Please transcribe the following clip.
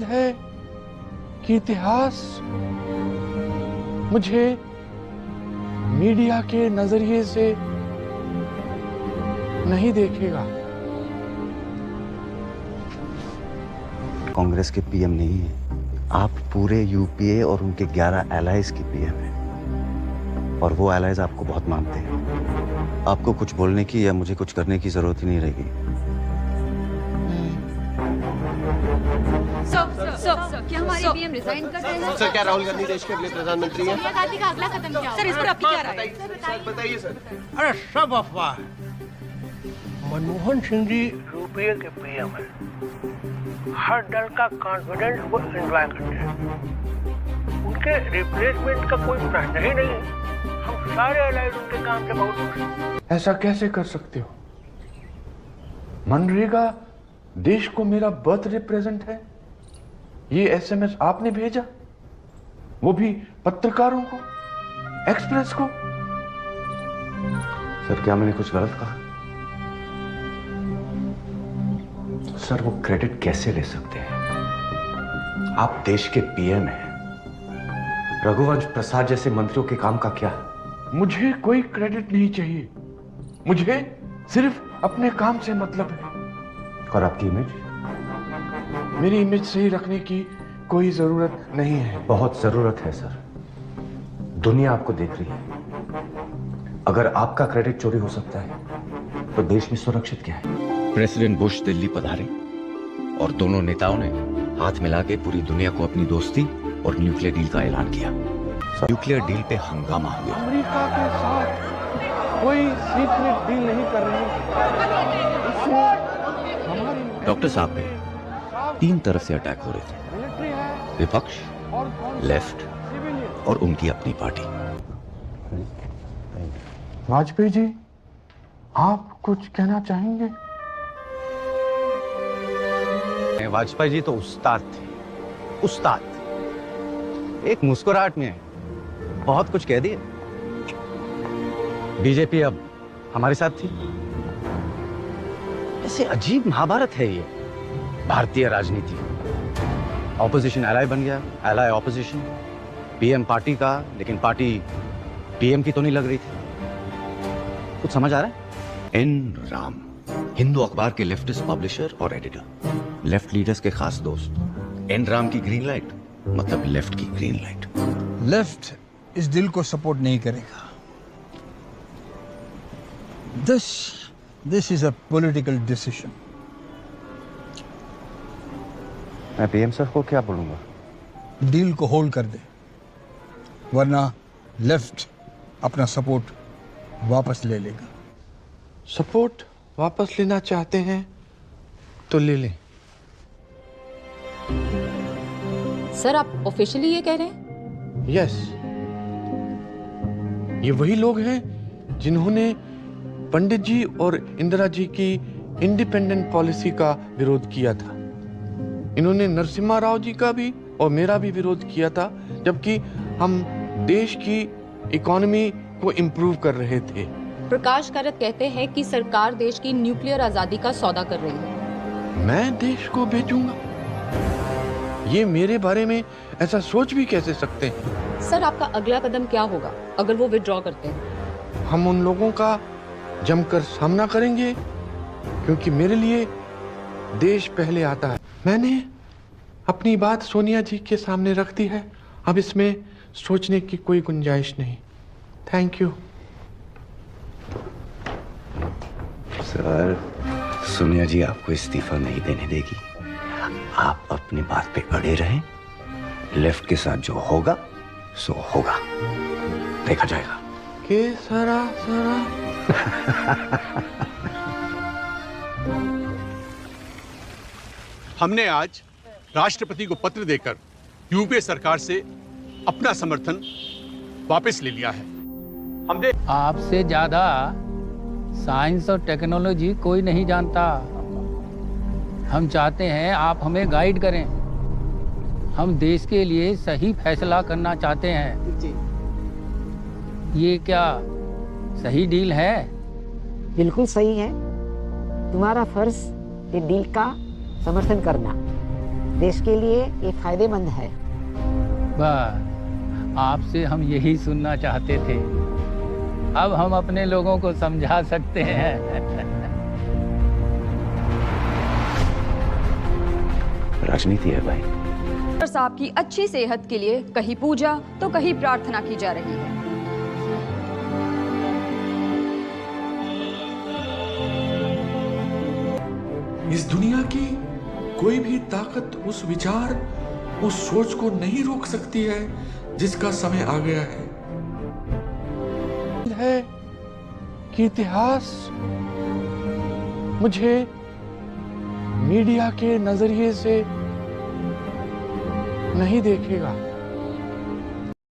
है कि इतिहास मुझे मीडिया के नजरिए से नहीं देखेगा। कांग्रेस के पीएम नहीं है, आप पूरे यूपीए और उनके 11 एलाइज की पीएम हैं, और वो एलाइज आपको बहुत मानते हैं। आपको कुछ बोलने की या मुझे कुछ करने की जरूरत ही नहीं रहेगी। सर, क्या हमारे पीएम रिजाइन कर रहे हैं? सर, क्या राहुल गांधी देश के अगले प्रधानमंत्री हैं? सोनिया गांधी का अगला कदम क्या? सर, इस पर आपकी क्या राय है? सर, बताइए सर। अरे सब अफवाह। मनमोहन सिंह जी यूपीए के पीएम हैं। हर दल का कॉन्फिडेंस वो एंजॉय करते हैं। उनके रिप्लेसमेंट का कोई प्रश्न ही नहीं है। हम सारे अलाइज उनके काम से बहुत खुश हैं। ऐसा कैसे कर सकते हो? मनरेगा देश को मेरा बर्थ रिप्रेजेंट है। ये एसएमएस आपने भेजा, वो भी पत्रकारों को, एक्सप्रेस को। सर, क्या मैंने कुछ गलत कहा? सर, वो क्रेडिट कैसे ले सकते हैं? आप देश के पीएम हैं। रघुवंश प्रसाद जैसे मंत्रियों के काम का क्या? मुझे कोई क्रेडिट नहीं चाहिए, मुझे सिर्फ अपने काम से मतलब है। और आपकी इमेज? मेरी इमेज सही रखने की कोई जरूरत नहीं है। बहुत जरूरत है सर। दुनिया आपको देख रही है। अगर आपका क्रेडिट चोरी हो सकता है तो देश में सुरक्षित क्या है? प्रेसिडेंट बुश दिल्ली पधारे और दोनों नेताओं ने हाथ मिला के पूरी दुनिया को अपनी दोस्ती और न्यूक्लियर डील का ऐलान किया। न्यूक्लियर डील पे हंगामा हुआ। अमेरिका के साथ कोई सीक्रेट डील नहीं कर रहे। डॉक्टर साहब पे 3 तरफ से अटैक हो रहे थे, विपक्ष, लेफ्ट और उनकी अपनी पार्टी। वाजपेयी जी, आप कुछ कहना चाहेंगे? वाजपेयी जी तो उस्ताद थे, उस्ताद। एक मुस्कुराहट में बहुत कुछ कह दिए। बीजेपी अब हमारे साथ थी। ऐसे अजीब महाभारत है ये भारतीय राजनीति। ऑपोजिशन एलाय बन गया, एलाय ऑपोजिशन। पीएम पार्टी का, लेकिन पार्टी पीएम की तो नहीं लग रही थी। कुछ समझ आ रहा है? एन राम, हिंदू अखबार के लेफ्टिस्ट पब्लिशर और एडिटर, लेफ्ट लीडर्स के खास दोस्त। एन राम की ग्रीन लाइट मतलब लेफ्ट की ग्रीन लाइट। लेफ्ट इस डील को सपोर्ट नहीं करेगा। This is a political decision. मैं पीएम सर को क्या बोलूंगा? डील को होल्ड कर दे, वरना लेफ्ट अपना सपोर्ट वापस ले लेगा। सपोर्ट वापस लेना चाहते हैं तो ले लें। सर, आप ऑफिशियली ये कह रहे हैं? यस, ये वही लोग हैं जिन्होंने पंडित जी और इंदिरा जी की इंडिपेंडेंट पॉलिसी का विरोध किया था। इन्होंने नरसिम्हा राव जी का भी और मेरा भी विरोध किया था, जबकि हम देश की इकोनॉमी को इम्प्रूव कर रहे थे। प्रकाश कारत कहते हैं कि सरकार देश की न्यूक्लियर आजादी का सौदा कर रही है। मैं देश को बेचूंगा? ये मेरे बारे में ऐसा सोच भी कैसे सकते हैं? सर, आपका अगला कदम क्या होगा अगर वो विड्रॉ करते हैं? हम उन लोगों का जमकर सामना करेंगे, क्योंकि मेरे लिए देश पहले आता है। मैंने अपनी बात सोनिया जी के सामने रख दी है, अब इसमें सोचने की कोई गुंजाइश नहीं। Thank you. सर, सोनिया जी आपको इस्तीफा नहीं देने देगी। आप अपनी बात पे अड़े रहें। लेफ्ट के साथ जो होगा सो होगा, देखा जाएगा। के सरा सरा हमने आज राष्ट्रपति को पत्र देकर यूपीए सरकार से अपना समर्थन वापस ले लिया है। हमने आपसे ज्यादा साइंस और टेक्नोलॉजी कोई नहीं जानता। हम चाहते हैं आप हमें गाइड करें। हम देश के लिए सही फैसला करना चाहते हैं। ये क्या सही डील है? बिल्कुल सही है। तुम्हारा फर्ज ये डील का समर्थन करना। देश के लिए ये फायदेमंद है। बस आपसे हम यही सुनना चाहते थे। अब हम अपने लोगों को समझा सकते हैं। राजनीति है भाई। डॉक्टर साहब की अच्छी सेहत के लिए कहीं पूजा तो कहीं प्रार्थना की जा रही है। इस दुनिया की कोई भी ताकत उस विचार, उस सोच को नहीं रोक सकती है जिसका समय आ गया है कि इतिहास मुझे मीडिया के नजरिए से नहीं देखेगा।